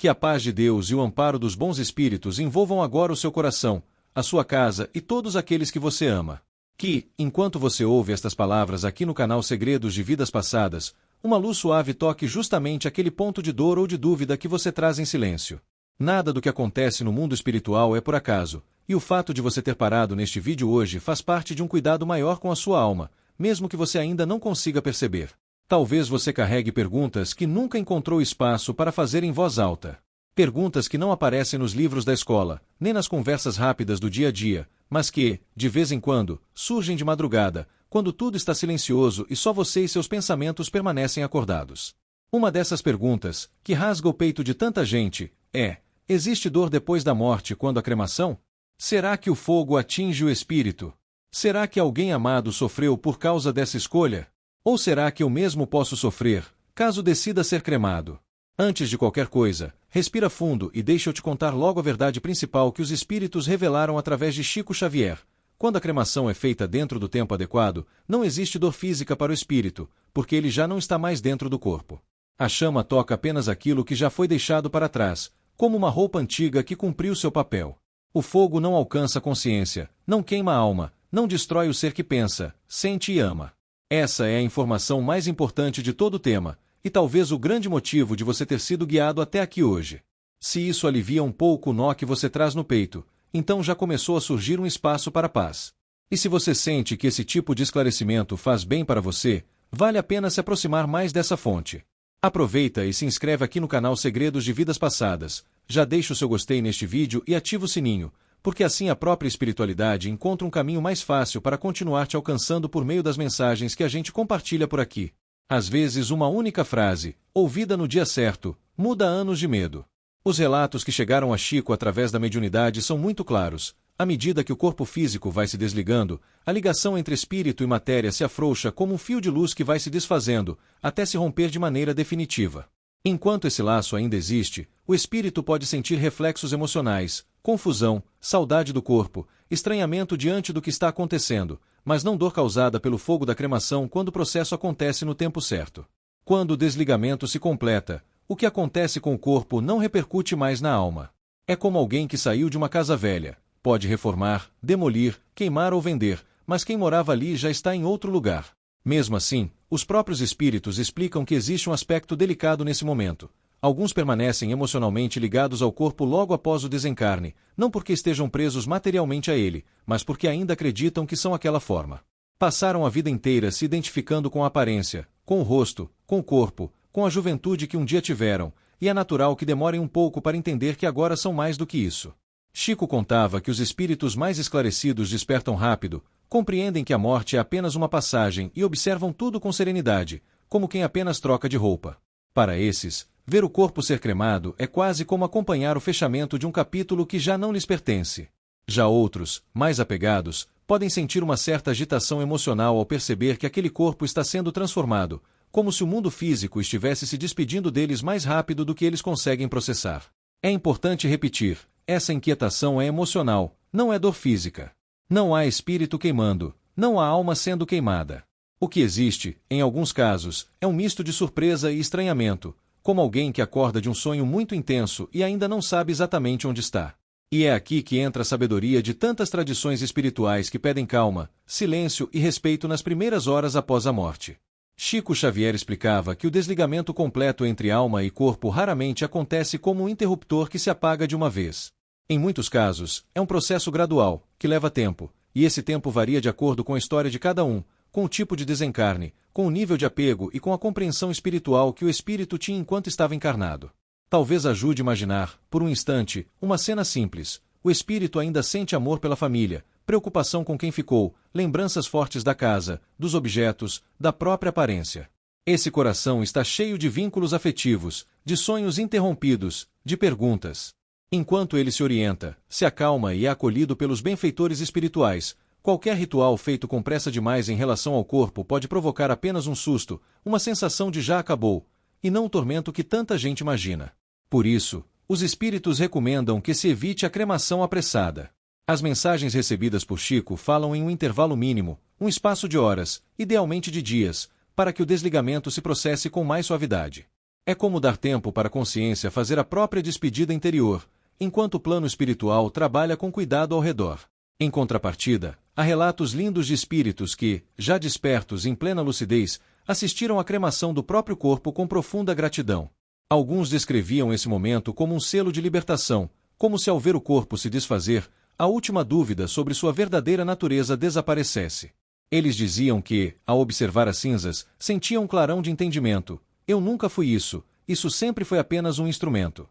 Que a paz de Deus e o amparo dos bons espíritos envolvam agora o seu coração, a sua casa e todos aqueles que você ama. Que, enquanto você ouve estas palavras aqui no canal Segredos de Vidas Passadas, uma luz suave toque justamente aquele ponto de dor ou de dúvida que você traz em silêncio. Nada do que acontece no mundo espiritual é por acaso, e o fato de você ter parado neste vídeo hoje faz parte de um cuidado maior com a sua alma, mesmo que você ainda não consiga perceber. Talvez você carregue perguntas que nunca encontrou espaço para fazer em voz alta. Perguntas que não aparecem nos livros da escola, nem nas conversas rápidas do dia a dia, mas que, de vez em quando, surgem de madrugada, quando tudo está silencioso e só você e seus pensamentos permanecem acordados. Uma dessas perguntas, que rasga o peito de tanta gente, é: existe dor depois da morte quando a cremação? Será que o fogo atinge o espírito? Será que alguém amado sofreu por causa dessa escolha? Ou será que eu mesmo posso sofrer, caso decida ser cremado? Antes de qualquer coisa, respira fundo e deixa eu te contar logo a verdade principal que os espíritos revelaram através de Chico Xavier. Quando a cremação é feita dentro do tempo adequado, não existe dor física para o espírito, porque ele já não está mais dentro do corpo. A chama toca apenas aquilo que já foi deixado para trás, como uma roupa antiga que cumpriu seu papel. O fogo não alcança a consciência, não queima a alma, não destrói o ser que pensa, sente e ama. Essa é a informação mais importante de todo o tema, e talvez o grande motivo de você ter sido guiado até aqui hoje. Se isso alivia um pouco o nó que você traz no peito, então já começou a surgir um espaço para a paz. E se você sente que esse tipo de esclarecimento faz bem para você, vale a pena se aproximar mais dessa fonte. Aproveita e se inscreve aqui no canal Segredos de Vidas Passadas, já deixa o seu gostei neste vídeo e ativa o sininho, porque assim a própria espiritualidade encontra um caminho mais fácil para continuar te alcançando por meio das mensagens que a gente compartilha por aqui. Às vezes uma única frase, ouvida no dia certo, muda anos de medo. Os relatos que chegaram a Chico através da mediunidade são muito claros. À medida que o corpo físico vai se desligando, a ligação entre espírito e matéria se afrouxa como um fio de luz que vai se desfazendo, até se romper de maneira definitiva. Enquanto esse laço ainda existe, o espírito pode sentir reflexos emocionais, confusão, saudade do corpo, estranhamento diante do que está acontecendo, mas não dor causada pelo fogo da cremação quando o processo acontece no tempo certo. Quando o desligamento se completa, o que acontece com o corpo não repercute mais na alma. É como alguém que saiu de uma casa velha. Pode reformar, demolir, queimar ou vender, mas quem morava ali já está em outro lugar. Mesmo assim, os próprios espíritos explicam que existe um aspecto delicado nesse momento. Alguns permanecem emocionalmente ligados ao corpo logo após o desencarne, não porque estejam presos materialmente a ele, mas porque ainda acreditam que são aquela forma. Passaram a vida inteira se identificando com a aparência, com o rosto, com o corpo, com a juventude que um dia tiveram, e é natural que demorem um pouco para entender que agora são mais do que isso. Chico contava que os espíritos mais esclarecidos despertam rápido, compreendem que a morte é apenas uma passagem e observam tudo com serenidade, como quem apenas troca de roupa. Para esses, ver o corpo ser cremado é quase como acompanhar o fechamento de um capítulo que já não lhes pertence. Já outros, mais apegados, podem sentir uma certa agitação emocional ao perceber que aquele corpo está sendo transformado, como se o mundo físico estivesse se despedindo deles mais rápido do que eles conseguem processar. É importante repetir, essa inquietação é emocional, não é dor física. Não há espírito queimando, não há alma sendo queimada. O que existe, em alguns casos, é um misto de surpresa e estranhamento, como alguém que acorda de um sonho muito intenso e ainda não sabe exatamente onde está. E é aqui que entra a sabedoria de tantas tradições espirituais que pedem calma, silêncio e respeito nas primeiras horas após a morte. Chico Xavier explicava que o desligamento completo entre alma e corpo raramente acontece como um interruptor que se apaga de uma vez. Em muitos casos, é um processo gradual, que leva tempo, e esse tempo varia de acordo com a história de cada um, com o tipo de desencarne, com o nível de apego e com a compreensão espiritual que o espírito tinha enquanto estava encarnado. Talvez ajude a imaginar, por um instante, uma cena simples. O espírito ainda sente amor pela família, preocupação com quem ficou, lembranças fortes da casa, dos objetos, da própria aparência. Esse coração está cheio de vínculos afetivos, de sonhos interrompidos, de perguntas. Enquanto ele se orienta, se acalma e é acolhido pelos benfeitores espirituais, qualquer ritual feito com pressa demais em relação ao corpo pode provocar apenas um susto, uma sensação de já acabou, e não o tormento que tanta gente imagina. Por isso, os espíritos recomendam que se evite a cremação apressada. As mensagens recebidas por Chico falam em um intervalo mínimo, um espaço de horas, idealmente de dias, para que o desligamento se processe com mais suavidade. É como dar tempo para a consciência fazer a própria despedida interior, enquanto o plano espiritual trabalha com cuidado ao redor. Em contrapartida, há relatos lindos de espíritos que, já despertos em plena lucidez, assistiram à cremação do próprio corpo com profunda gratidão. Alguns descreviam esse momento como um selo de libertação, como se ao ver o corpo se desfazer, a última dúvida sobre sua verdadeira natureza desaparecesse. Eles diziam que, ao observar as cinzas, sentiam um clarão de entendimento. Eu nunca fui isso sempre foi apenas um instrumento.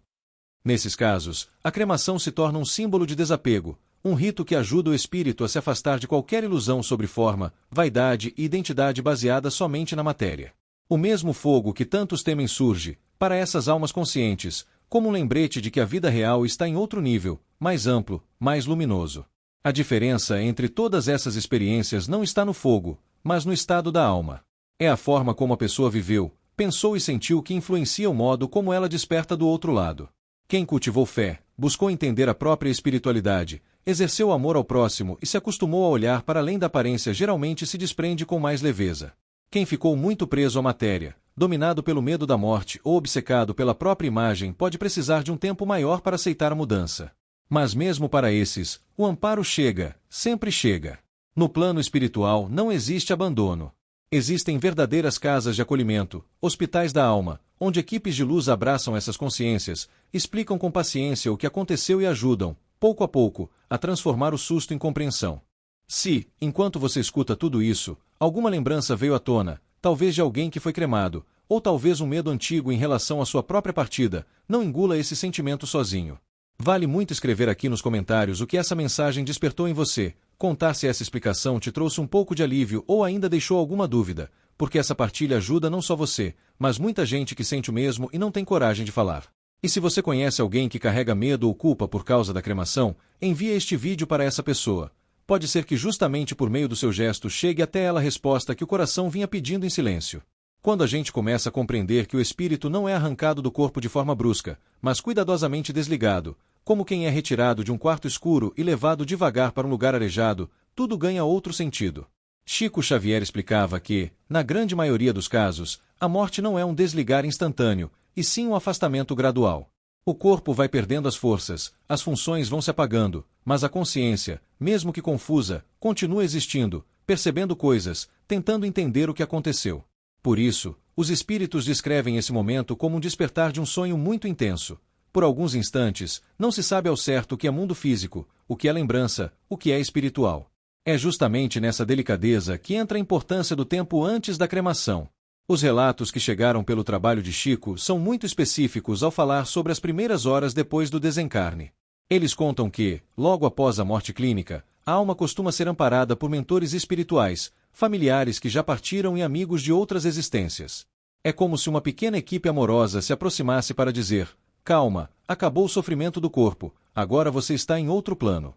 Nesses casos, a cremação se torna um símbolo de desapego, um rito que ajuda o espírito a se afastar de qualquer ilusão sobre forma, vaidade e identidade baseada somente na matéria. O mesmo fogo que tantos temem surge, para essas almas conscientes, como um lembrete de que a vida real está em outro nível, mais amplo, mais luminoso. A diferença entre todas essas experiências não está no fogo, mas no estado da alma. É a forma como a pessoa viveu, pensou e sentiu que influencia o modo como ela desperta do outro lado. Quem cultivou fé, buscou entender a própria espiritualidade, exerceu amor ao próximo e se acostumou a olhar para além da aparência geralmente se desprende com mais leveza. Quem ficou muito preso à matéria, dominado pelo medo da morte ou obcecado pela própria imagem pode precisar de um tempo maior para aceitar a mudança. Mas mesmo para esses, o amparo chega, sempre chega. No plano espiritual não existe abandono. Existem verdadeiras casas de acolhimento, hospitais da alma, onde equipes de luz abraçam essas consciências, explicam com paciência o que aconteceu e ajudam, pouco a pouco, a transformar o susto em compreensão. Se, enquanto você escuta tudo isso, alguma lembrança veio à tona, talvez de alguém que foi cremado, ou talvez um medo antigo em relação à sua própria partida, não engula esse sentimento sozinho. Vale muito escrever aqui nos comentários o que essa mensagem despertou em você, contar se essa explicação te trouxe um pouco de alívio ou ainda deixou alguma dúvida, porque essa partilha ajuda não só você, mas muita gente que sente o mesmo e não tem coragem de falar. E se você conhece alguém que carrega medo ou culpa por causa da cremação, envie este vídeo para essa pessoa. Pode ser que justamente por meio do seu gesto chegue até ela a resposta que o coração vinha pedindo em silêncio. Quando a gente começa a compreender que o espírito não é arrancado do corpo de forma brusca, mas cuidadosamente desligado, como quem é retirado de um quarto escuro e levado devagar para um lugar arejado, tudo ganha outro sentido. Chico Xavier explicava que, na grande maioria dos casos, a morte não é um desligar instantâneo, e sim um afastamento gradual. O corpo vai perdendo as forças, as funções vão se apagando, mas a consciência, mesmo que confusa, continua existindo, percebendo coisas, tentando entender o que aconteceu. Por isso, os espíritos descrevem esse momento como um despertar de um sonho muito intenso. Por alguns instantes, não se sabe ao certo o que é mundo físico, o que é lembrança, o que é espiritual. É justamente nessa delicadeza que entra a importância do tempo antes da cremação. Os relatos que chegaram pelo trabalho de Chico são muito específicos ao falar sobre as primeiras horas depois do desencarne. Eles contam que, logo após a morte clínica, a alma costuma ser amparada por mentores espirituais, familiares que já partiram e amigos de outras existências. É como se uma pequena equipe amorosa se aproximasse para dizer: calma, acabou o sofrimento do corpo, agora você está em outro plano.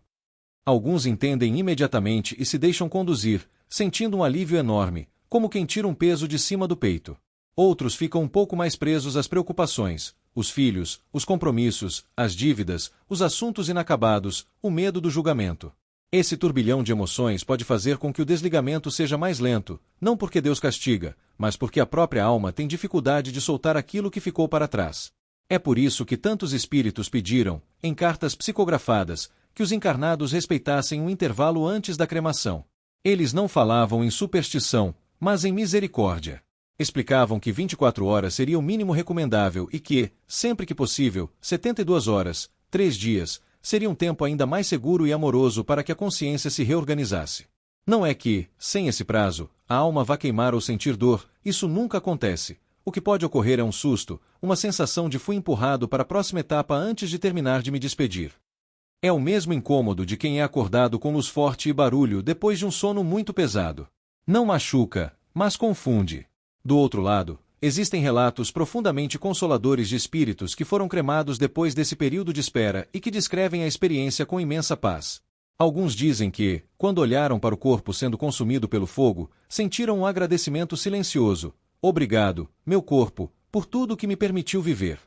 Alguns entendem imediatamente e se deixam conduzir, sentindo um alívio enorme, como quem tira um peso de cima do peito. Outros ficam um pouco mais presos às preocupações, os filhos, os compromissos, as dívidas, os assuntos inacabados, o medo do julgamento. Esse turbilhão de emoções pode fazer com que o desligamento seja mais lento, não porque Deus castiga, mas porque a própria alma tem dificuldade de soltar aquilo que ficou para trás. É por isso que tantos espíritos pediram, em cartas psicografadas, que os encarnados respeitassem um intervalo antes da cremação. Eles não falavam em superstição, mas em misericórdia. Explicavam que 24 horas seria o mínimo recomendável e que, sempre que possível, 72 horas, 3 dias, seria um tempo ainda mais seguro e amoroso para que a consciência se reorganizasse. Não é que, sem esse prazo, a alma vá queimar ou sentir dor, isso nunca acontece. O que pode ocorrer é um susto, uma sensação de fui empurrado para a próxima etapa antes de terminar de me despedir. É o mesmo incômodo de quem é acordado com luz forte e barulho depois de um sono muito pesado. Não machuca, mas confunde. Do outro lado, existem relatos profundamente consoladores de espíritos que foram cremados depois desse período de espera e que descrevem a experiência com imensa paz. Alguns dizem que, quando olharam para o corpo sendo consumido pelo fogo, sentiram um agradecimento silencioso. Obrigado, meu corpo, por tudo que me permitiu viver.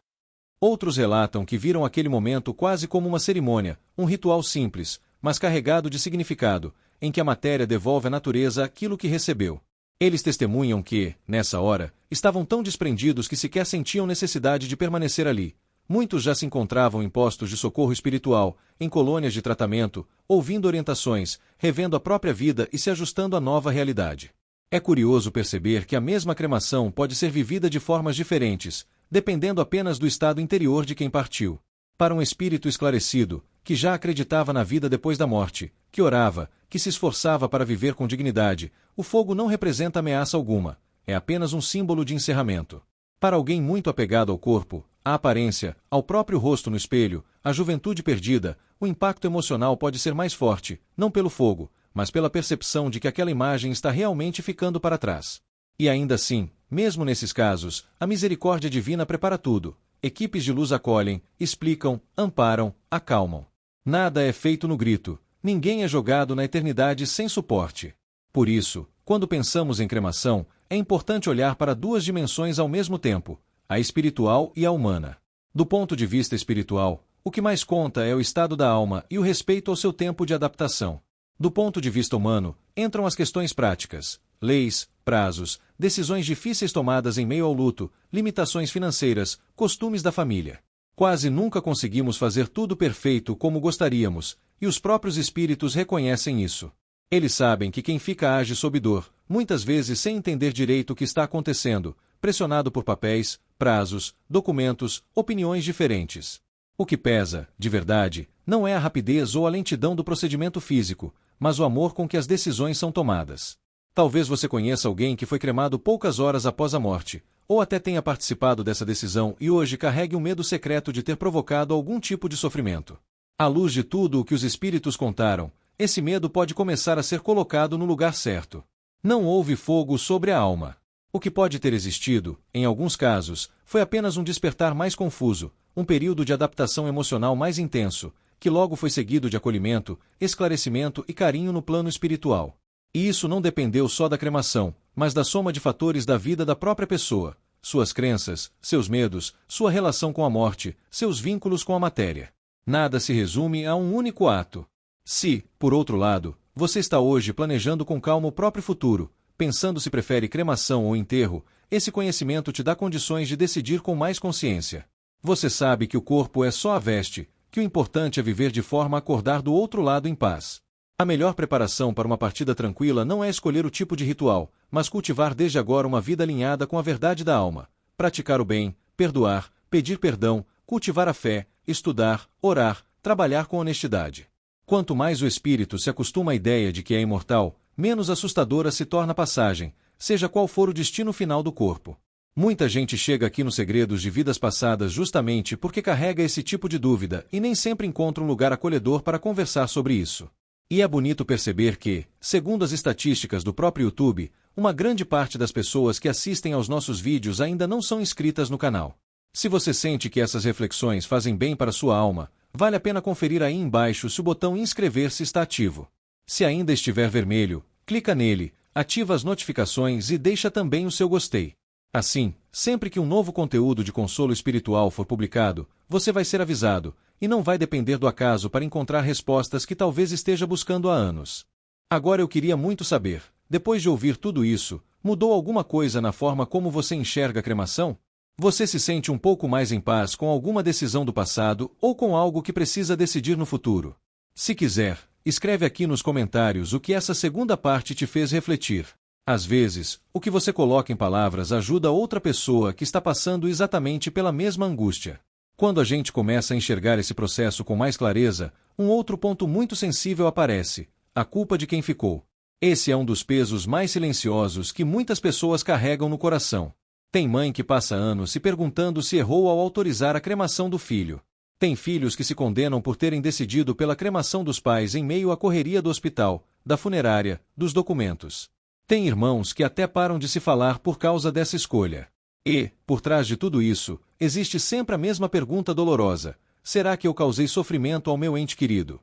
Outros relatam que viram aquele momento quase como uma cerimônia, um ritual simples, mas carregado de significado, em que a matéria devolve à natureza aquilo que recebeu. Eles testemunham que, nessa hora, estavam tão desprendidos que sequer sentiam necessidade de permanecer ali. Muitos já se encontravam em postos de socorro espiritual, em colônias de tratamento, ouvindo orientações, revendo a própria vida e se ajustando à nova realidade. É curioso perceber que a mesma cremação pode ser vivida de formas diferentes, dependendo apenas do estado interior de quem partiu. Para um espírito esclarecido, que já acreditava na vida depois da morte, que orava, que se esforçava para viver com dignidade, o fogo não representa ameaça alguma, é apenas um símbolo de encerramento. Para alguém muito apegado ao corpo, à aparência, ao próprio rosto no espelho, à juventude perdida, o impacto emocional pode ser mais forte, não pelo fogo, mas pela percepção de que aquela imagem está realmente ficando para trás. E ainda assim, mesmo nesses casos, a misericórdia divina prepara tudo. Equipes de luz acolhem, explicam, amparam, acalmam. Nada é feito no grito, ninguém é jogado na eternidade sem suporte. Por isso, quando pensamos em cremação, é importante olhar para duas dimensões ao mesmo tempo, a espiritual e a humana. Do ponto de vista espiritual, o que mais conta é o estado da alma e o respeito ao seu tempo de adaptação. Do ponto de vista humano, entram as questões práticas, leis, prazos, decisões difíceis tomadas em meio ao luto, limitações financeiras, costumes da família. Quase nunca conseguimos fazer tudo perfeito como gostaríamos, e os próprios espíritos reconhecem isso. Eles sabem que quem fica age sob dor, muitas vezes sem entender direito o que está acontecendo, pressionado por papéis, prazos, documentos, opiniões diferentes. O que pesa, de verdade, não é a rapidez ou a lentidão do procedimento físico, mas o amor com que as decisões são tomadas. Talvez você conheça alguém que foi cremado poucas horas após a morte, ou até tenha participado dessa decisão e hoje carregue um medo secreto de ter provocado algum tipo de sofrimento. À luz de tudo o que os espíritos contaram, esse medo pode começar a ser colocado no lugar certo. Não houve fogo sobre a alma. O que pode ter existido, em alguns casos, foi apenas um despertar mais confuso, um período de adaptação emocional mais intenso, que logo foi seguido de acolhimento, esclarecimento e carinho no plano espiritual. E isso não dependeu só da cremação, mas da soma de fatores da vida da própria pessoa, suas crenças, seus medos, sua relação com a morte, seus vínculos com a matéria. Nada se resume a um único ato. Se, por outro lado, você está hoje planejando com calma o próprio futuro, pensando se prefere cremação ou enterro, esse conhecimento te dá condições de decidir com mais consciência. Você sabe que o corpo é só a veste, que o importante é viver de forma a acordar do outro lado em paz. A melhor preparação para uma partida tranquila não é escolher o tipo de ritual, mas cultivar desde agora uma vida alinhada com a verdade da alma, praticar o bem, perdoar, pedir perdão, cultivar a fé, estudar, orar, trabalhar com honestidade. Quanto mais o espírito se acostuma à ideia de que é imortal, menos assustadora se torna a passagem, seja qual for o destino final do corpo. Muita gente chega aqui nos segredos de vidas passadas justamente porque carrega esse tipo de dúvida e nem sempre encontra um lugar acolhedor para conversar sobre isso. E é bonito perceber que, segundo as estatísticas do próprio YouTube, uma grande parte das pessoas que assistem aos nossos vídeos ainda não são inscritas no canal. Se você sente que essas reflexões fazem bem para sua alma, vale a pena conferir aí embaixo se o botão inscrever-se está ativo. Se ainda estiver vermelho, clica nele, ativa as notificações e deixa também o seu gostei. Assim, sempre que um novo conteúdo de consolo espiritual for publicado, você vai ser avisado, e não vai depender do acaso para encontrar respostas que talvez esteja buscando há anos. Agora eu queria muito saber, depois de ouvir tudo isso, mudou alguma coisa na forma como você enxerga a cremação? Você se sente um pouco mais em paz com alguma decisão do passado ou com algo que precisa decidir no futuro? Se quiser, escreve aqui nos comentários o que essa segunda parte te fez refletir. Às vezes, o que você coloca em palavras ajuda outra pessoa que está passando exatamente pela mesma angústia. Quando a gente começa a enxergar esse processo com mais clareza, um outro ponto muito sensível aparece: a culpa de quem ficou. Esse é um dos pesos mais silenciosos que muitas pessoas carregam no coração. Tem mãe que passa anos se perguntando se errou ao autorizar a cremação do filho. Tem filhos que se condenam por terem decidido pela cremação dos pais em meio à correria do hospital, da funerária, dos documentos. Tem irmãos que até param de se falar por causa dessa escolha. E, por trás de tudo isso, existe sempre a mesma pergunta dolorosa: será que eu causei sofrimento ao meu ente querido?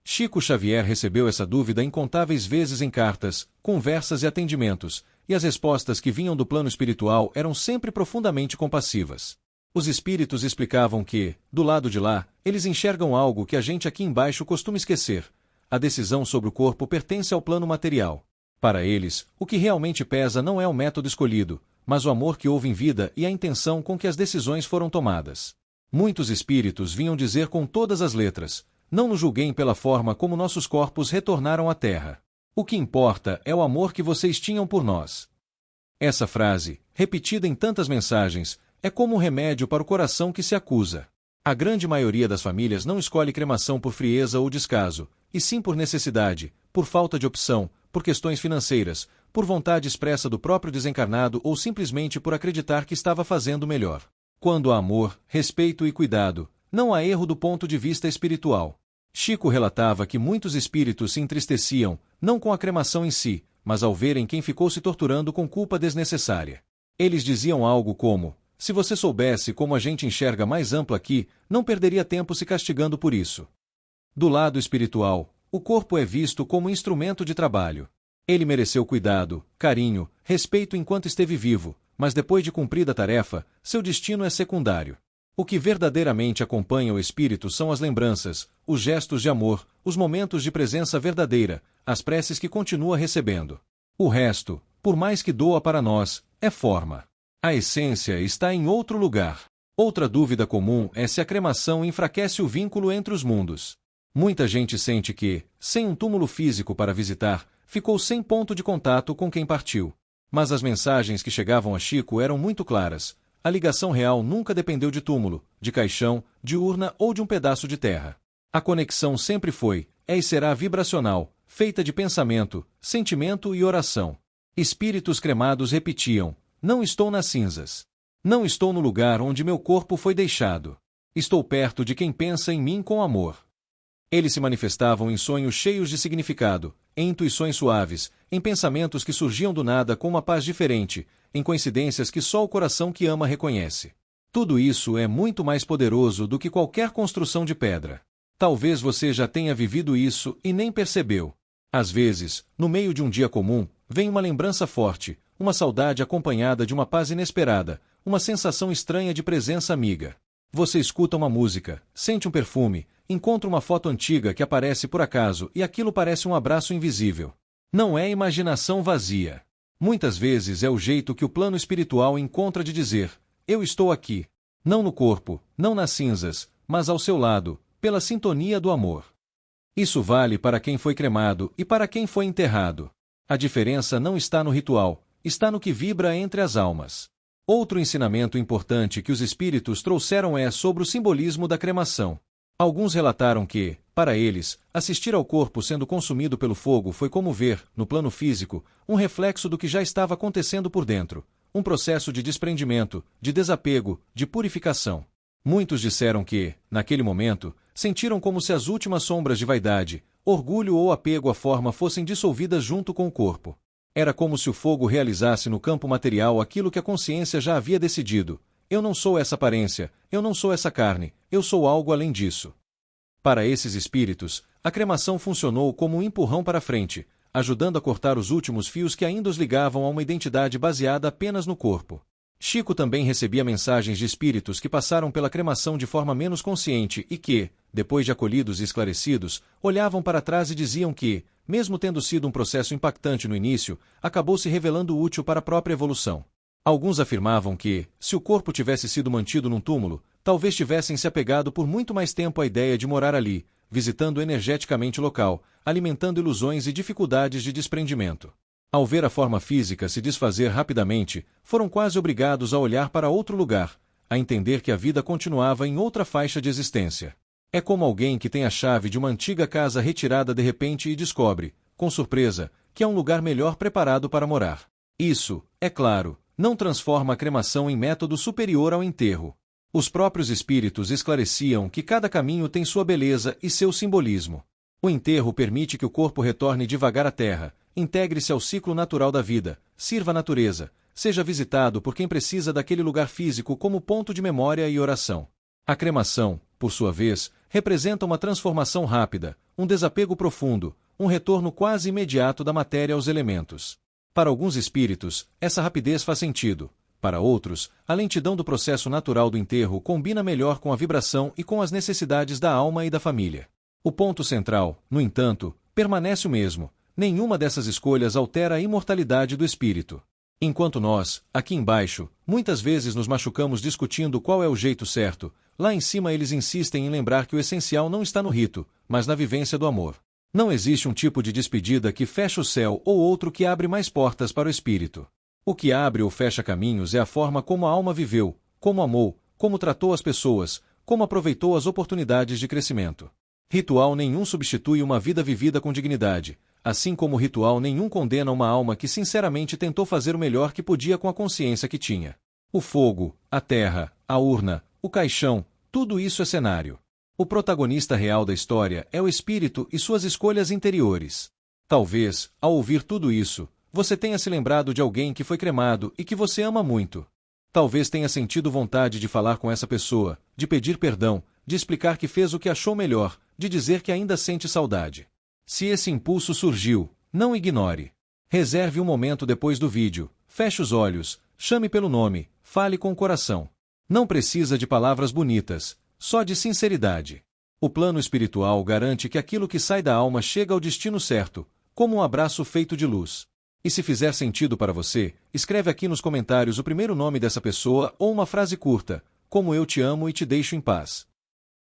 Chico Xavier recebeu essa dúvida incontáveis vezes em cartas, conversas e atendimentos, e as respostas que vinham do plano espiritual eram sempre profundamente compassivas. Os espíritos explicavam que, do lado de lá, eles enxergam algo que a gente aqui embaixo costuma esquecer: a decisão sobre o corpo pertence ao plano material. Para eles, o que realmente pesa não é o método escolhido, mas o amor que houve em vida e a intenção com que as decisões foram tomadas. Muitos espíritos vinham dizer com todas as letras: não nos julguem pela forma como nossos corpos retornaram à Terra. O que importa é o amor que vocês tinham por nós. Essa frase, repetida em tantas mensagens, é como um remédio para o coração que se acusa. A grande maioria das famílias não escolhe cremação por frieza ou descaso, e sim por necessidade, por falta de opção, por questões financeiras, por vontade expressa do próprio desencarnado ou simplesmente por acreditar que estava fazendo melhor. Quando há amor, respeito e cuidado, não há erro do ponto de vista espiritual. Chico relatava que muitos espíritos se entristeciam, não com a cremação em si, mas ao verem quem ficou se torturando com culpa desnecessária. Eles diziam algo como: se você soubesse como a gente enxerga mais amplo aqui, não perderia tempo se castigando por isso. Do lado espiritual, o corpo é visto como instrumento de trabalho. Ele mereceu cuidado, carinho, respeito enquanto esteve vivo, mas depois de cumprida a tarefa, seu destino é secundário. O que verdadeiramente acompanha o espírito são as lembranças, os gestos de amor, os momentos de presença verdadeira, as preces que continua recebendo. O resto, por mais que doa para nós, é forma. A essência está em outro lugar. Outra dúvida comum é se a cremação enfraquece o vínculo entre os mundos. Muita gente sente que, sem um túmulo físico para visitar, ficou sem ponto de contato com quem partiu. Mas as mensagens que chegavam a Chico eram muito claras. A ligação real nunca dependeu de túmulo, de caixão, de urna ou de um pedaço de terra. A conexão sempre foi, é e será vibracional, feita de pensamento, sentimento e oração. Espíritos cremados repetiam: não estou nas cinzas. Não estou no lugar onde meu corpo foi deixado. Estou perto de quem pensa em mim com amor. Eles se manifestavam em sonhos cheios de significado, em intuições suaves, em pensamentos que surgiam do nada com uma paz diferente, em coincidências que só o coração que ama reconhece. Tudo isso é muito mais poderoso do que qualquer construção de pedra. Talvez você já tenha vivido isso e nem percebeu. Às vezes, no meio de um dia comum, vem uma lembrança forte, uma saudade acompanhada de uma paz inesperada, uma sensação estranha de presença amiga. Você escuta uma música, sente um perfume, encontra uma foto antiga que aparece por acaso e aquilo parece um abraço invisível. Não é imaginação vazia. Muitas vezes é o jeito que o plano espiritual encontra de dizer: eu estou aqui. Não no corpo, não nas cinzas, mas ao seu lado, pela sintonia do amor. Isso vale para quem foi cremado e para quem foi enterrado. A diferença não está no ritual, está no que vibra entre as almas. Outro ensinamento importante que os espíritos trouxeram é sobre o simbolismo da cremação. Alguns relataram que, para eles, assistir ao corpo sendo consumido pelo fogo foi como ver, no plano físico, um reflexo do que já estava acontecendo por dentro, um processo de desprendimento, de desapego, de purificação. Muitos disseram que, naquele momento, sentiram como se as últimas sombras de vaidade, orgulho ou apego à forma fossem dissolvidas junto com o corpo. Era como se o fogo realizasse no campo material aquilo que a consciência já havia decidido: eu não sou essa aparência, eu não sou essa carne, eu sou algo além disso. Para esses espíritos, a cremação funcionou como um empurrão para frente, ajudando a cortar os últimos fios que ainda os ligavam a uma identidade baseada apenas no corpo. Chico também recebia mensagens de espíritos que passaram pela cremação de forma menos consciente e que, depois de acolhidos e esclarecidos, olhavam para trás e diziam que, mesmo tendo sido um processo impactante no início, acabou se revelando útil para a própria evolução. Alguns afirmavam que, se o corpo tivesse sido mantido num túmulo, talvez tivessem se apegado por muito mais tempo à ideia de morar ali, visitando energeticamente o local, alimentando ilusões e dificuldades de desprendimento. Ao ver a forma física se desfazer rapidamente, foram quase obrigados a olhar para outro lugar, a entender que a vida continuava em outra faixa de existência. É como alguém que tem a chave de uma antiga casa retirada de repente e descobre, com surpresa, que é um lugar melhor preparado para morar. Isso, é claro, não transforma a cremação em método superior ao enterro. Os próprios espíritos esclareciam que cada caminho tem sua beleza e seu simbolismo. O enterro permite que o corpo retorne devagar à terra, integre-se ao ciclo natural da vida, sirva a natureza, seja visitado por quem precisa daquele lugar físico como ponto de memória e oração. A cremação, por sua vez, representa uma transformação rápida, um desapego profundo, um retorno quase imediato da matéria aos elementos. Para alguns espíritos, essa rapidez faz sentido. Para outros, a lentidão do processo natural do enterro combina melhor com a vibração e com as necessidades da alma e da família. O ponto central, no entanto, permanece o mesmo: nenhuma dessas escolhas altera a imortalidade do espírito. Enquanto nós, aqui embaixo, muitas vezes nos machucamos discutindo qual é o jeito certo, lá em cima eles insistem em lembrar que o essencial não está no rito, mas na vivência do amor. Não existe um tipo de despedida que fecha o céu ou outro que abre mais portas para o espírito. O que abre ou fecha caminhos é a forma como a alma viveu, como amou, como tratou as pessoas, como aproveitou as oportunidades de crescimento. Ritual nenhum substitui uma vida vivida com dignidade, assim como ritual nenhum condena uma alma que sinceramente tentou fazer o melhor que podia com a consciência que tinha. O fogo, a terra, a urna, o caixão, tudo isso é cenário. O protagonista real da história é o espírito e suas escolhas interiores. Talvez, ao ouvir tudo isso, você tenha se lembrado de alguém que foi cremado e que você ama muito. Talvez tenha sentido vontade de falar com essa pessoa, de pedir perdão, de explicar que fez o que achou melhor, de dizer que ainda sente saudade. Se esse impulso surgiu, não ignore. Reserve um momento depois do vídeo, feche os olhos, chame pelo nome, fale com o coração. Não precisa de palavras bonitas, só de sinceridade. O plano espiritual garante que aquilo que sai da alma chega ao destino certo, como um abraço feito de luz. E se fizer sentido para você, escreve aqui nos comentários o primeiro nome dessa pessoa ou uma frase curta, como eu te amo e te deixo em paz.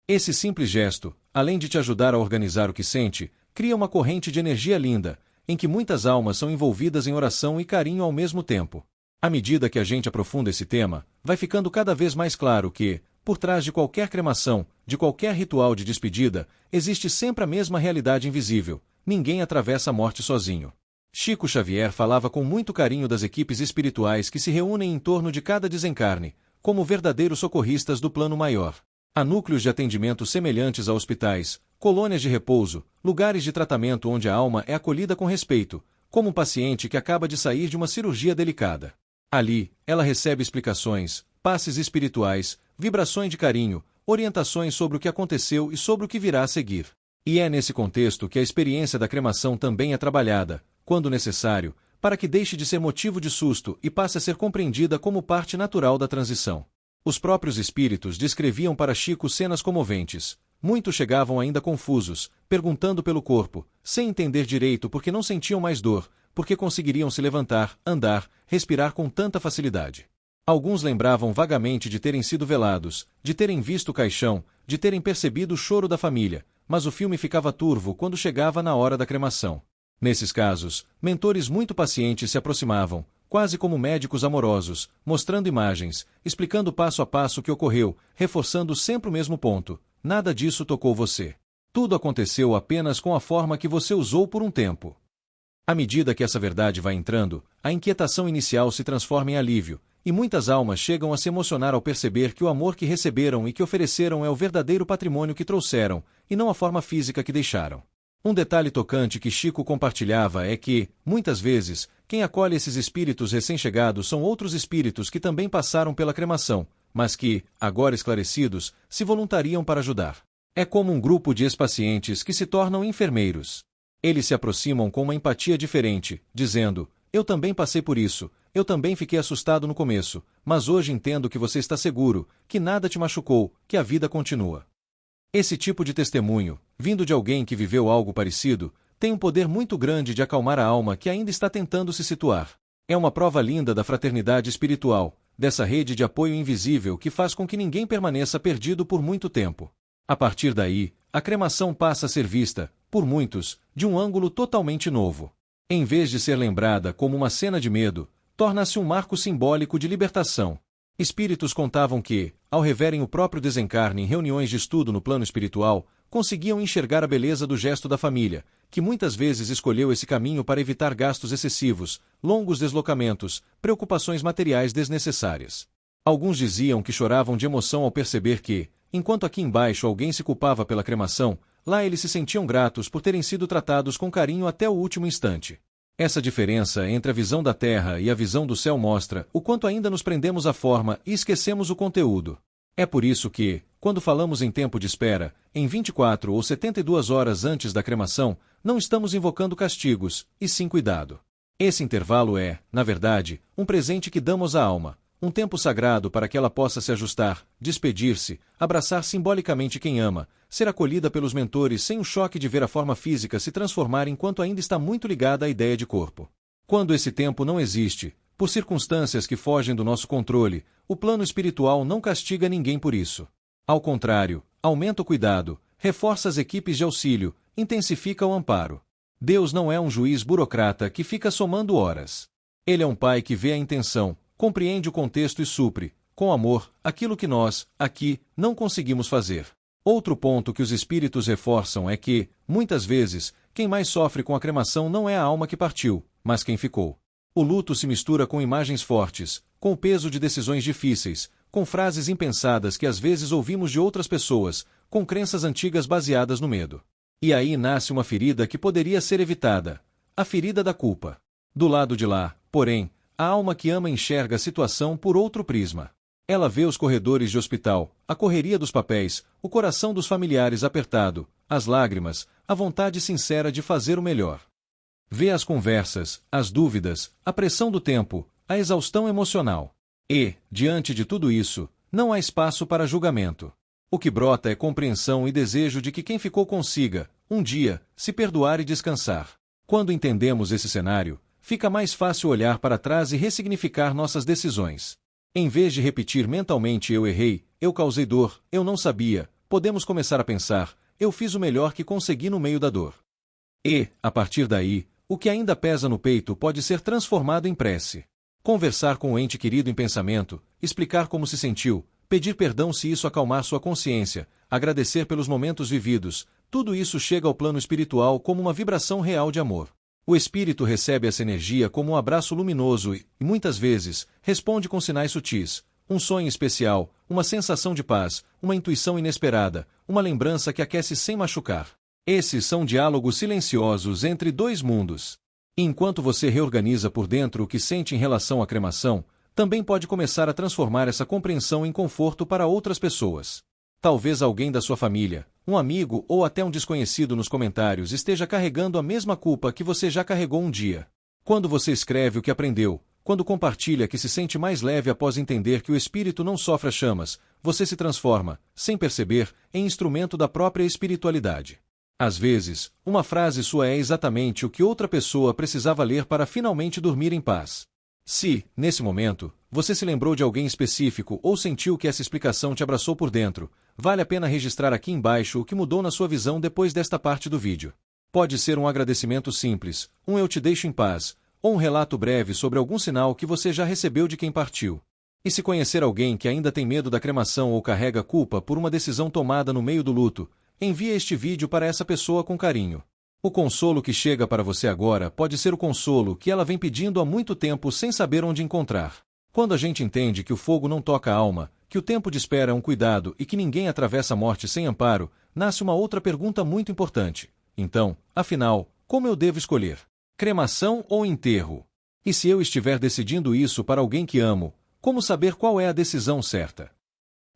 Esse simples gesto, além de te ajudar a organizar o que sente, cria uma corrente de energia linda, em que muitas almas são envolvidas em oração e carinho ao mesmo tempo. À medida que a gente aprofunda esse tema, vai ficando cada vez mais claro que, por trás de qualquer cremação, de qualquer ritual de despedida, existe sempre a mesma realidade invisível: ninguém atravessa a morte sozinho. Chico Xavier falava com muito carinho das equipes espirituais que se reúnem em torno de cada desencarne, como verdadeiros socorristas do plano maior. Há núcleos de atendimento semelhantes a hospitais, colônias de repouso, lugares de tratamento onde a alma é acolhida com respeito, como um paciente que acaba de sair de uma cirurgia delicada. Ali, ela recebe explicações, passes espirituais, vibrações de carinho, orientações sobre o que aconteceu e sobre o que virá a seguir. E é nesse contexto que a experiência da cremação também é trabalhada, quando necessário, para que deixe de ser motivo de susto e passe a ser compreendida como parte natural da transição. Os próprios espíritos descreviam para Chico cenas comoventes. Muitos chegavam ainda confusos, perguntando pelo corpo, sem entender direito porque não sentiam mais dor, porque conseguiriam se levantar, andar, respirar com tanta facilidade. Alguns lembravam vagamente de terem sido velados, de terem visto o caixão, de terem percebido o choro da família, mas o filme ficava turvo quando chegava na hora da cremação. Nesses casos, mentores muito pacientes se aproximavam, quase como médicos amorosos, mostrando imagens, explicando passo a passo o que ocorreu, reforçando sempre o mesmo ponto: nada disso tocou você. Tudo aconteceu apenas com a forma que você usou por um tempo. À medida que essa verdade vai entrando, a inquietação inicial se transforma em alívio, e muitas almas chegam a se emocionar ao perceber que o amor que receberam e que ofereceram é o verdadeiro patrimônio que trouxeram, e não a forma física que deixaram. Um detalhe tocante que Chico compartilhava é que, muitas vezes, quem acolhe esses espíritos recém-chegados são outros espíritos que também passaram pela cremação, mas que, agora esclarecidos, se voluntariam para ajudar. É como um grupo de ex-pacientes que se tornam enfermeiros. Eles se aproximam com uma empatia diferente, dizendo: eu também passei por isso, eu também fiquei assustado no começo, mas hoje entendo que você está seguro, que nada te machucou, que a vida continua. Esse tipo de testemunho, vindo de alguém que viveu algo parecido, tem um poder muito grande de acalmar a alma que ainda está tentando se situar. É uma prova linda da fraternidade espiritual, dessa rede de apoio invisível que faz com que ninguém permaneça perdido por muito tempo. A partir daí, a cremação passa a ser vista, por muitos, de um ângulo totalmente novo. Em vez de ser lembrada como uma cena de medo, torna-se um marco simbólico de libertação. Espíritos contavam que, ao reverem o próprio desencarne em reuniões de estudo no plano espiritual, conseguiam enxergar a beleza do gesto da família, que muitas vezes escolheu esse caminho para evitar gastos excessivos, longos deslocamentos, preocupações materiais desnecessárias. Alguns diziam que choravam de emoção ao perceber que, enquanto aqui embaixo alguém se culpava pela cremação, lá eles se sentiam gratos por terem sido tratados com carinho até o último instante. Essa diferença entre a visão da Terra e a visão do céu mostra o quanto ainda nos prendemos à forma e esquecemos o conteúdo. É por isso que, quando falamos em tempo de espera, em 24 ou 72 horas antes da cremação, não estamos invocando castigos, e sim cuidado. Esse intervalo é, na verdade, um presente que damos à alma, Um tempo sagrado para que ela possa se ajustar, despedir-se, abraçar simbolicamente quem ama, ser acolhida pelos mentores sem o choque de ver a forma física se transformar enquanto ainda está muito ligada à ideia de corpo. Quando esse tempo não existe, por circunstâncias que fogem do nosso controle, o plano espiritual não castiga ninguém por isso. Ao contrário, aumenta o cuidado, reforça as equipes de auxílio, intensifica o amparo. Deus não é um juiz burocrata que fica somando horas. Ele é um pai que vê a intenção, compreende o contexto e supre, com amor, aquilo que nós, aqui, não conseguimos fazer. Outro ponto que os espíritos reforçam é que, muitas vezes, quem mais sofre com a cremação não é a alma que partiu, mas quem ficou. O luto se mistura com imagens fortes, com o peso de decisões difíceis, com frases impensadas que às vezes ouvimos de outras pessoas, com crenças antigas baseadas no medo. E aí nasce uma ferida que poderia ser evitada, a ferida da culpa. Do lado de lá, porém, a alma que ama enxerga a situação por outro prisma. Ela vê os corredores de hospital, a correria dos papéis, o coração dos familiares apertado, as lágrimas, a vontade sincera de fazer o melhor. Vê as conversas, as dúvidas, a pressão do tempo, a exaustão emocional. E, diante de tudo isso, não há espaço para julgamento. O que brota é compreensão e desejo de que quem ficou consiga, um dia, se perdoar e descansar. Quando entendemos esse cenário, fica mais fácil olhar para trás e ressignificar nossas decisões. Em vez de repetir mentalmente eu errei, eu causei dor, eu não sabia, podemos começar a pensar, eu fiz o melhor que consegui no meio da dor. E, a partir daí, o que ainda pesa no peito pode ser transformado em prece. Conversar com o ente querido em pensamento, explicar como se sentiu, pedir perdão se isso acalmar sua consciência, agradecer pelos momentos vividos, tudo isso chega ao plano espiritual como uma vibração real de amor. O espírito recebe essa energia como um abraço luminoso e, muitas vezes, responde com sinais sutis, um sonho especial, uma sensação de paz, uma intuição inesperada, uma lembrança que aquece sem machucar. Esses são diálogos silenciosos entre dois mundos. E enquanto você reorganiza por dentro o que sente em relação à cremação, também pode começar a transformar essa compreensão em conforto para outras pessoas. Talvez alguém da sua família, um amigo ou até um desconhecido nos comentários esteja carregando a mesma culpa que você já carregou um dia. Quando você escreve o que aprendeu, quando compartilha que se sente mais leve após entender que o espírito não sofre as chamas, você se transforma, sem perceber, em instrumento da própria espiritualidade. Às vezes, uma frase sua é exatamente o que outra pessoa precisava ler para finalmente dormir em paz. Se, nesse momento, você se lembrou de alguém específico ou sentiu que essa explicação te abraçou por dentro, vale a pena registrar aqui embaixo o que mudou na sua visão depois desta parte do vídeo. Pode ser um agradecimento simples, um eu te deixo em paz, ou um relato breve sobre algum sinal que você já recebeu de quem partiu. E se conhecer alguém que ainda tem medo da cremação ou carrega culpa por uma decisão tomada no meio do luto, envie este vídeo para essa pessoa com carinho. O consolo que chega para você agora pode ser o consolo que ela vem pedindo há muito tempo sem saber onde encontrar. Quando a gente entende que o fogo não toca a alma, que o tempo de espera é um cuidado e que ninguém atravessa a morte sem amparo, nasce uma outra pergunta muito importante. Então, afinal, como eu devo escolher? Cremação ou enterro? E se eu estiver decidindo isso para alguém que amo, como saber qual é a decisão certa?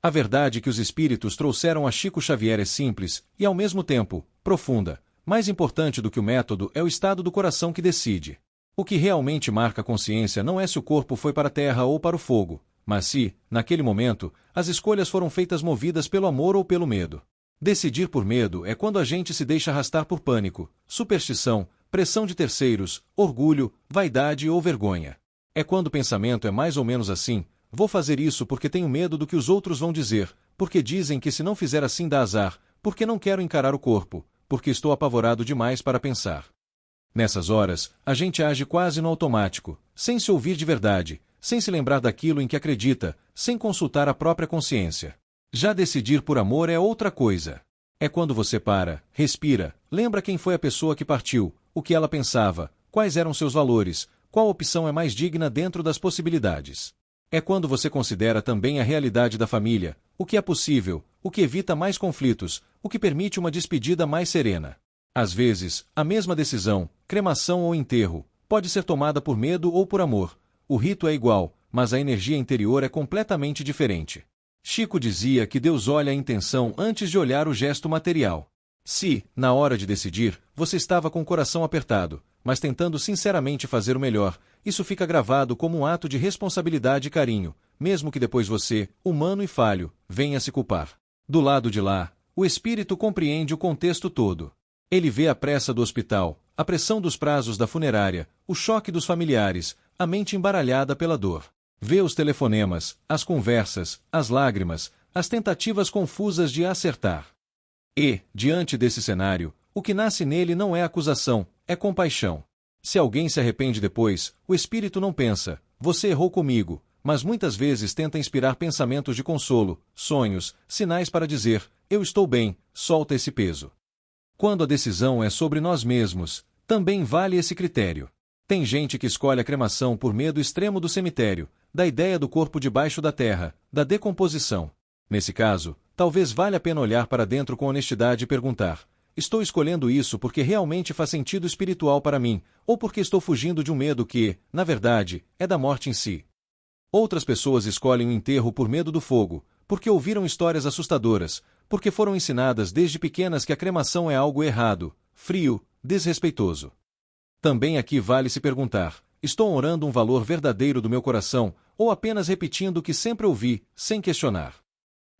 A verdade que os espíritos trouxeram a Chico Xavier é simples e, ao mesmo tempo, profunda. Mais importante do que o método é o estado do coração que decide. O que realmente marca a consciência não é se o corpo foi para a terra ou para o fogo, mas se, naquele momento, as escolhas foram feitas movidas pelo amor ou pelo medo. Decidir por medo é quando a gente se deixa arrastar por pânico, superstição, pressão de terceiros, orgulho, vaidade ou vergonha. É quando o pensamento é mais ou menos assim: vou fazer isso porque tenho medo do que os outros vão dizer, porque dizem que se não fizer assim dá azar, porque não quero encarar o corpo, porque estou apavorado demais para pensar. Nessas horas, a gente age quase no automático, sem se ouvir de verdade, sem se lembrar daquilo em que acredita, sem consultar a própria consciência. Já decidir por amor é outra coisa. É quando você para, respira, lembra quem foi a pessoa que partiu, o que ela pensava, quais eram seus valores, qual opção é mais digna dentro das possibilidades. É quando você considera também a realidade da família, o que é possível, o que evita mais conflitos, o que permite uma despedida mais serena. Às vezes, a mesma decisão, cremação ou enterro, pode ser tomada por medo ou por amor. O rito é igual, mas a energia interior é completamente diferente. Chico dizia que Deus olha a intenção antes de olhar o gesto material. Se, na hora de decidir, você estava com o coração apertado, mas tentando sinceramente fazer o melhor. Isso fica gravado como um ato de responsabilidade e carinho, mesmo que depois você, humano e falho, venha se culpar. Do lado de lá, o espírito compreende o contexto todo. Ele vê a pressa do hospital, a pressão dos prazos da funerária, o choque dos familiares, a mente embaralhada pela dor. Vê os telefonemas, as conversas, as lágrimas, as tentativas confusas de acertar. E, diante desse cenário, o que nasce nele não é acusação, é compaixão. Se alguém se arrepende depois, o espírito não pensa, você errou comigo, mas muitas vezes tenta inspirar pensamentos de consolo, sonhos, sinais para dizer, eu estou bem, solta esse peso. Quando a decisão é sobre nós mesmos, também vale esse critério. Tem gente que escolhe a cremação por medo extremo do cemitério, da ideia do corpo debaixo da terra, da decomposição. Nesse caso, talvez valha a pena olhar para dentro com honestidade e perguntar, estou escolhendo isso porque realmente faz sentido espiritual para mim, ou porque estou fugindo de um medo que, na verdade, é da morte em si? Outras pessoas escolhem o enterro por medo do fogo, porque ouviram histórias assustadoras, porque foram ensinadas desde pequenas que a cremação é algo errado, frio, desrespeitoso. Também aqui vale se perguntar, estou honrando um valor verdadeiro do meu coração, ou apenas repetindo o que sempre ouvi, sem questionar?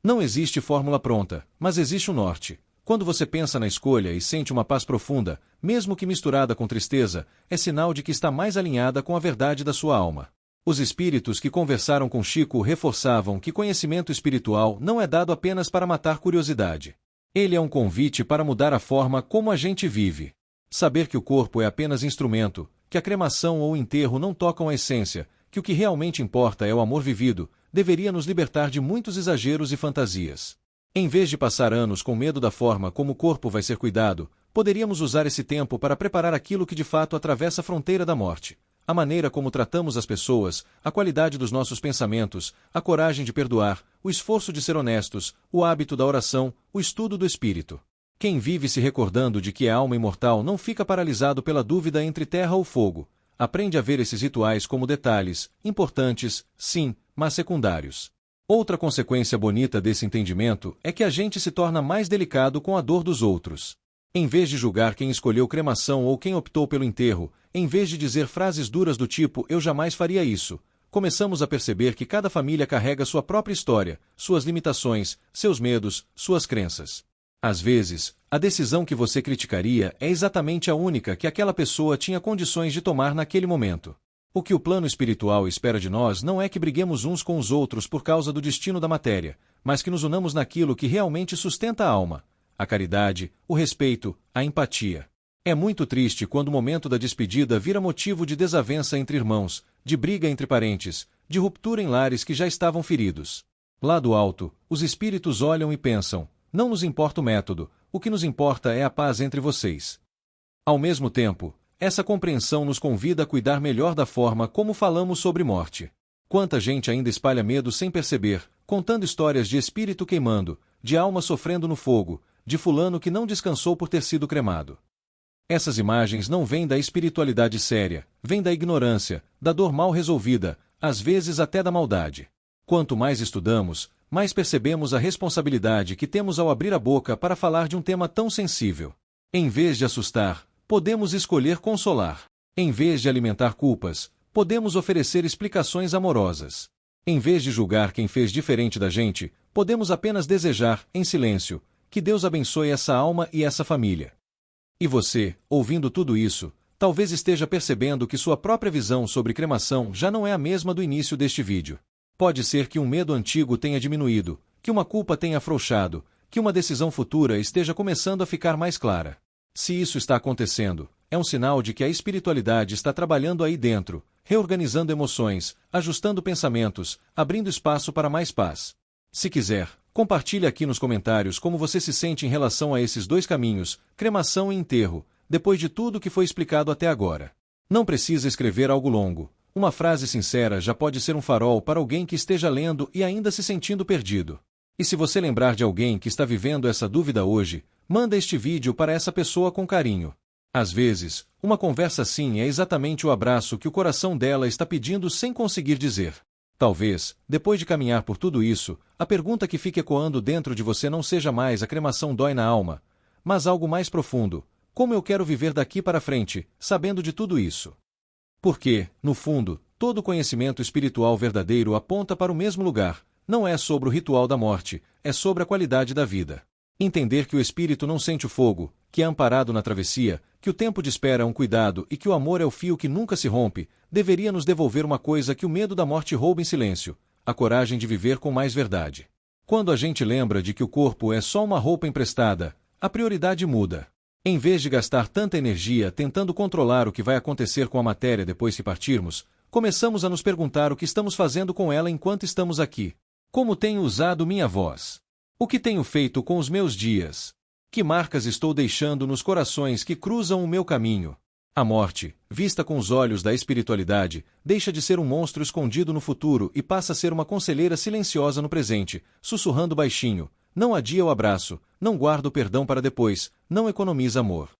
Não existe fórmula pronta, mas existe um norte. Quando você pensa na escolha e sente uma paz profunda, mesmo que misturada com tristeza, é sinal de que está mais alinhada com a verdade da sua alma. Os espíritos que conversaram com Chico reforçavam que conhecimento espiritual não é dado apenas para matar curiosidade. Ele é um convite para mudar a forma como a gente vive. Saber que o corpo é apenas instrumento, que a cremação ou o enterro não tocam a essência, que o que realmente importa é o amor vivido, deveria nos libertar de muitos exageros e fantasias. Em vez de passar anos com medo da forma como o corpo vai ser cuidado, poderíamos usar esse tempo para preparar aquilo que de fato atravessa a fronteira da morte. A maneira como tratamos as pessoas, a qualidade dos nossos pensamentos, a coragem de perdoar, o esforço de ser honestos, o hábito da oração, o estudo do espírito. Quem vive se recordando de que é alma imortal não fica paralisado pela dúvida entre terra ou fogo. Aprende a ver esses rituais como detalhes, importantes, sim, mas secundários. Outra consequência bonita desse entendimento é que a gente se torna mais delicado com a dor dos outros. Em vez de julgar quem escolheu cremação ou quem optou pelo enterro, em vez de dizer frases duras do tipo eu jamais faria isso, começamos a perceber que cada família carrega sua própria história, suas limitações, seus medos, suas crenças. Às vezes, a decisão que você criticaria é exatamente a única que aquela pessoa tinha condições de tomar naquele momento. O que o plano espiritual espera de nós não é que briguemos uns com os outros por causa do destino da matéria, mas que nos unamos naquilo que realmente sustenta a alma. A caridade, o respeito, a empatia. É muito triste quando o momento da despedida vira motivo de desavença entre irmãos, de briga entre parentes, de ruptura em lares que já estavam feridos. Lá do alto, os espíritos olham e pensam, não nos importa o método, o que nos importa é a paz entre vocês. Ao mesmo tempo, essa compreensão nos convida a cuidar melhor da forma como falamos sobre morte. Quanta gente ainda espalha medo sem perceber, contando histórias de espírito queimando, de alma sofrendo no fogo, de fulano que não descansou por ter sido cremado. Essas imagens não vêm da espiritualidade séria, vêm da ignorância, da dor mal resolvida, às vezes até da maldade. Quanto mais estudamos, mais percebemos a responsabilidade que temos ao abrir a boca para falar de um tema tão sensível. Em vez de assustar, podemos escolher consolar. Em vez de alimentar culpas, podemos oferecer explicações amorosas. Em vez de julgar quem fez diferente da gente, podemos apenas desejar, em silêncio, que Deus abençoe essa alma e essa família. E você, ouvindo tudo isso, talvez esteja percebendo que sua própria visão sobre cremação já não é a mesma do início deste vídeo. Pode ser que um medo antigo tenha diminuído, que uma culpa tenha afrouxado, que uma decisão futura esteja começando a ficar mais clara. Se isso está acontecendo, é um sinal de que a espiritualidade está trabalhando aí dentro, reorganizando emoções, ajustando pensamentos, abrindo espaço para mais paz. Se quiser, compartilhe aqui nos comentários como você se sente em relação a esses dois caminhos, cremação e enterro, depois de tudo que foi explicado até agora. Não precisa escrever algo longo. Uma frase sincera já pode ser um farol para alguém que esteja lendo e ainda se sentindo perdido. E se você lembrar de alguém que está vivendo essa dúvida hoje, manda este vídeo para essa pessoa com carinho. Às vezes, uma conversa assim é exatamente o abraço que o coração dela está pedindo sem conseguir dizer. Talvez, depois de caminhar por tudo isso, a pergunta que fique ecoando dentro de você não seja mais a cremação dói na alma, mas algo mais profundo. Como eu quero viver daqui para frente, sabendo de tudo isso? Porque, no fundo, todo conhecimento espiritual verdadeiro aponta para o mesmo lugar. Não é sobre o ritual da morte, é sobre a qualidade da vida. Entender que o espírito não sente o fogo, que é amparado na travessia, que o tempo de espera é um cuidado e que o amor é o fio que nunca se rompe, deveria nos devolver uma coisa que o medo da morte rouba em silêncio: a coragem de viver com mais verdade. Quando a gente lembra de que o corpo é só uma roupa emprestada, a prioridade muda. Em vez de gastar tanta energia tentando controlar o que vai acontecer com a matéria depois que partirmos, começamos a nos perguntar o que estamos fazendo com ela enquanto estamos aqui. Como tenho usado minha voz? O que tenho feito com os meus dias? Que marcas estou deixando nos corações que cruzam o meu caminho? A morte, vista com os olhos da espiritualidade, deixa de ser um monstro escondido no futuro e passa a ser uma conselheira silenciosa no presente, sussurrando baixinho: não adia o abraço, não guarda o perdão para depois, não economiza amor.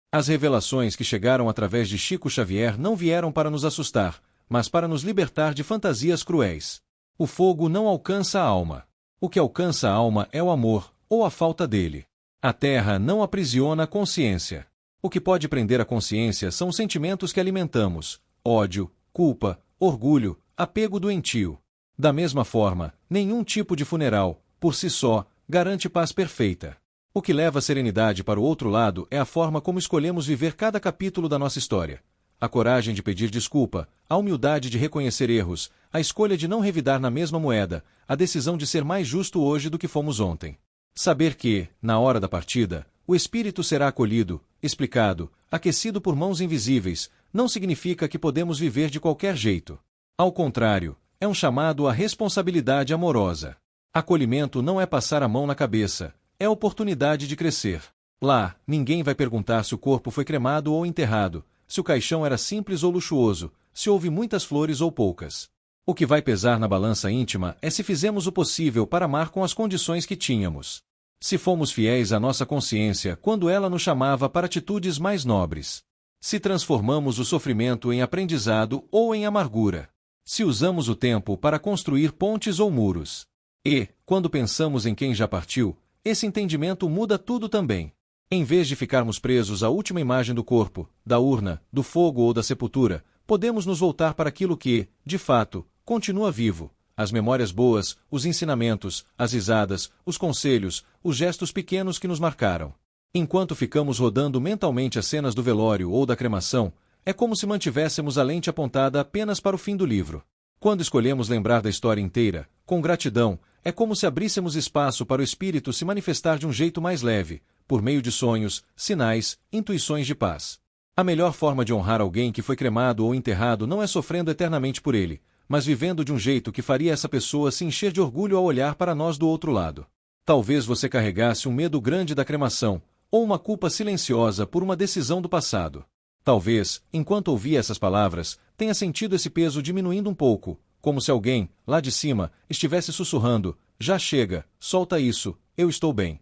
As revelações que chegaram através de Chico Xavier não vieram para nos assustar, mas para nos libertar de fantasias cruéis. O fogo não alcança a alma. O que alcança a alma é o amor, ou a falta dele. A terra não aprisiona a consciência. O que pode prender a consciência são os sentimentos que alimentamos: ódio, culpa, orgulho, apego doentio. Da mesma forma, nenhum tipo de funeral, por si só, garante paz perfeita. O que leva a serenidade para o outro lado é a forma como escolhemos viver cada capítulo da nossa história. A coragem de pedir desculpa, a humildade de reconhecer erros, a escolha de não revidar na mesma moeda, a decisão de ser mais justo hoje do que fomos ontem. Saber que, na hora da partida, o espírito será acolhido, explicado, aquecido por mãos invisíveis, não significa que podemos viver de qualquer jeito. Ao contrário, é um chamado à responsabilidade amorosa. Acolhimento não é passar a mão na cabeça, é oportunidade de crescer. Lá, ninguém vai perguntar se o corpo foi cremado ou enterrado, se o caixão era simples ou luxuoso, se houve muitas flores ou poucas. O que vai pesar na balança íntima é se fizemos o possível para amar com as condições que tínhamos. Se fomos fiéis à nossa consciência quando ela nos chamava para atitudes mais nobres. Se transformamos o sofrimento em aprendizado ou em amargura. Se usamos o tempo para construir pontes ou muros. E, quando pensamos em quem já partiu, esse entendimento muda tudo também. Em vez de ficarmos presos à última imagem do corpo, da urna, do fogo ou da sepultura, podemos nos voltar para aquilo que, de fato, continua vivo: as memórias boas, os ensinamentos, as risadas, os conselhos, os gestos pequenos que nos marcaram. Enquanto ficamos rodando mentalmente as cenas do velório ou da cremação, é como se mantivéssemos a lente apontada apenas para o fim do livro. Quando escolhemos lembrar da história inteira, com gratidão, é como se abríssemos espaço para o espírito se manifestar de um jeito mais leve, por meio de sonhos, sinais, intuições de paz. A melhor forma de honrar alguém que foi cremado ou enterrado não é sofrendo eternamente por ele, mas vivendo de um jeito que faria essa pessoa se encher de orgulho ao olhar para nós do outro lado. Talvez você carregasse um medo grande da cremação, ou uma culpa silenciosa por uma decisão do passado. Talvez, enquanto ouvia essas palavras, tenha sentido esse peso diminuindo um pouco, como se alguém, lá de cima, estivesse sussurrando: já chega, solta isso, eu estou bem.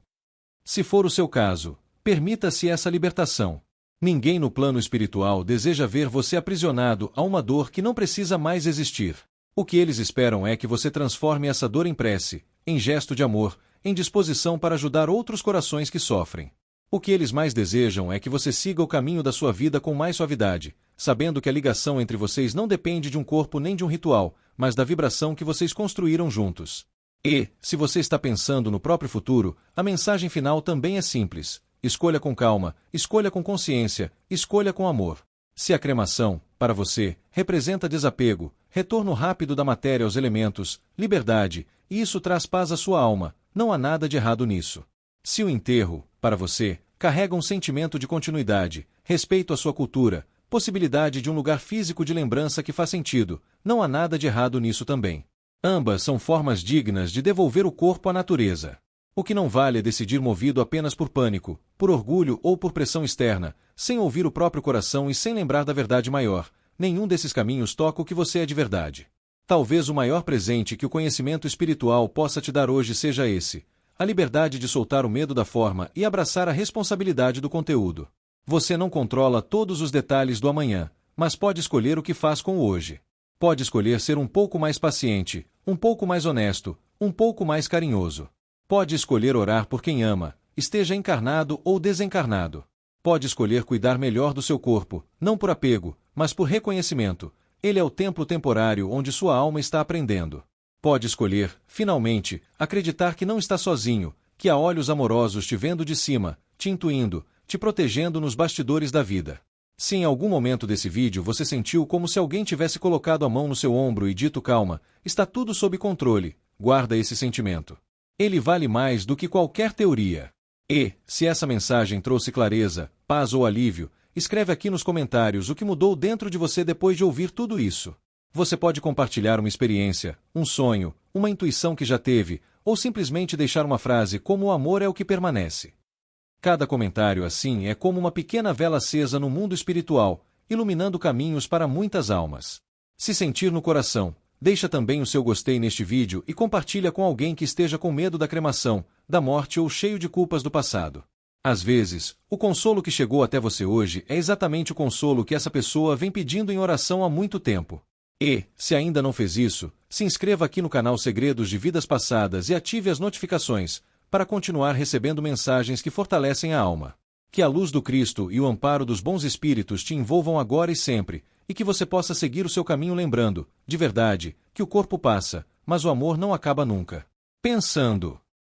Se for o seu caso, permita-se essa libertação. Ninguém no plano espiritual deseja ver você aprisionado a uma dor que não precisa mais existir. O que eles esperam é que você transforme essa dor em prece, em gesto de amor, em disposição para ajudar outros corações que sofrem. O que eles mais desejam é que você siga o caminho da sua vida com mais suavidade, sabendo que a ligação entre vocês não depende de um corpo nem de um ritual, mas da vibração que vocês construíram juntos. E, se você está pensando no próprio futuro, a mensagem final também é simples: escolha com calma, escolha com consciência, escolha com amor. Se a cremação, para você, representa desapego, retorno rápido da matéria aos elementos, liberdade, e isso traz paz à sua alma, não há nada de errado nisso. Se o enterro, para você, carrega um sentimento de continuidade, respeito à sua cultura, possibilidade de um lugar físico de lembrança que faz sentido, não há nada de errado nisso também. Ambas são formas dignas de devolver o corpo à natureza. O que não vale é decidir movido apenas por pânico, por orgulho ou por pressão externa, sem ouvir o próprio coração e sem lembrar da verdade maior. Nenhum desses caminhos toca o que você é de verdade. Talvez o maior presente que o conhecimento espiritual possa te dar hoje seja esse: a liberdade de soltar o medo da forma e abraçar a responsabilidade do conteúdo. Você não controla todos os detalhes do amanhã, mas pode escolher o que faz com o hoje. Pode escolher ser um pouco mais paciente, um pouco mais honesto, um pouco mais carinhoso. Pode escolher orar por quem ama, esteja encarnado ou desencarnado. Pode escolher cuidar melhor do seu corpo, não por apego, mas por reconhecimento. Ele é o templo temporário onde sua alma está aprendendo. Pode escolher, finalmente, acreditar que não está sozinho, que há olhos amorosos te vendo de cima, te intuindo, te protegendo nos bastidores da vida. Se em algum momento desse vídeo você sentiu como se alguém tivesse colocado a mão no seu ombro e dito calma, está tudo sob controle, guarda esse sentimento. Ele vale mais do que qualquer teoria. E, se essa mensagem trouxe clareza, paz ou alívio, escreve aqui nos comentários o que mudou dentro de você depois de ouvir tudo isso. Você pode compartilhar uma experiência, um sonho, uma intuição que já teve, ou simplesmente deixar uma frase como o amor é o que permanece. Cada comentário assim é como uma pequena vela acesa no mundo espiritual, iluminando caminhos para muitas almas. Se sentir no coração, deixa também o seu gostei neste vídeo e compartilha com alguém que esteja com medo da cremação, da morte ou cheio de culpas do passado. Às vezes, o consolo que chegou até você hoje é exatamente o consolo que essa pessoa vem pedindo em oração há muito tempo. E, se ainda não fez isso, se inscreva aqui no canal Segredos de Vidas Passadas e ative as notificações, para continuar recebendo mensagens que fortalecem a alma. Que a luz do Cristo e o amparo dos bons espíritos te envolvam agora e sempre, e que você possa seguir o seu caminho lembrando, de verdade, que o corpo passa, mas o amor não acaba nunca. Pensando.